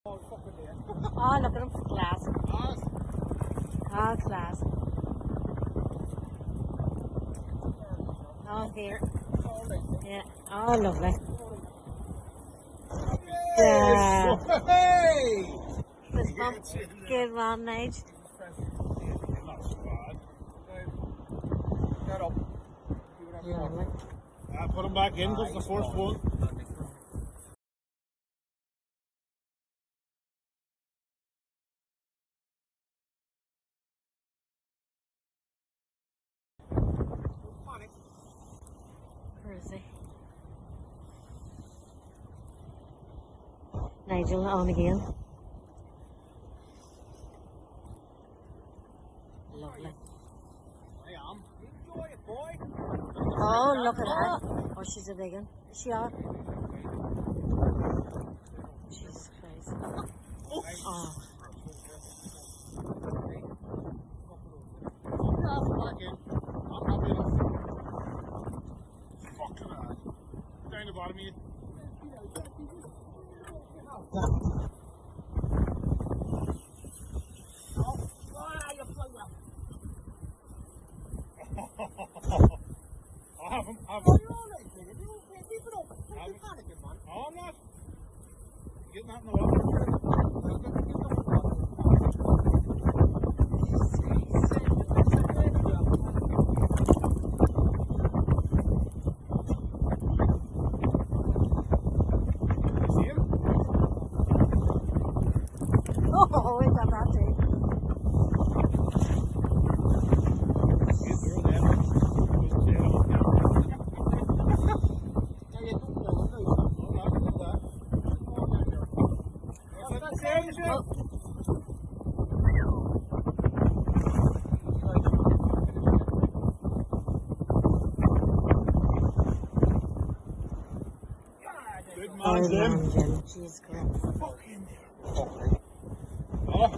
Oh, fucking there. Oh, look at him. Class. Oh, class. Oh, here. Yeah. Oh, lovely. Yeah. Hey! Good one, Nige. Not so bad. Get up. Do whatever you Lovely. want. Put him back in, because the first one. Where is he? Nigel, on again. Lovely. I am. Enjoy it, boy. Oh, look at her. Oh, she's a big one. Is she on? Jesus Christ. Oh. Back in. I'm happy enough. Fucking hell. Down the bottom of you. I have him. I have him. Oh, I'm not. Getting that in the water. See him? Oh, we got that too. Good man, Oh, Jim. man, Jim. Jeez, Christ. Fucking there. Oh.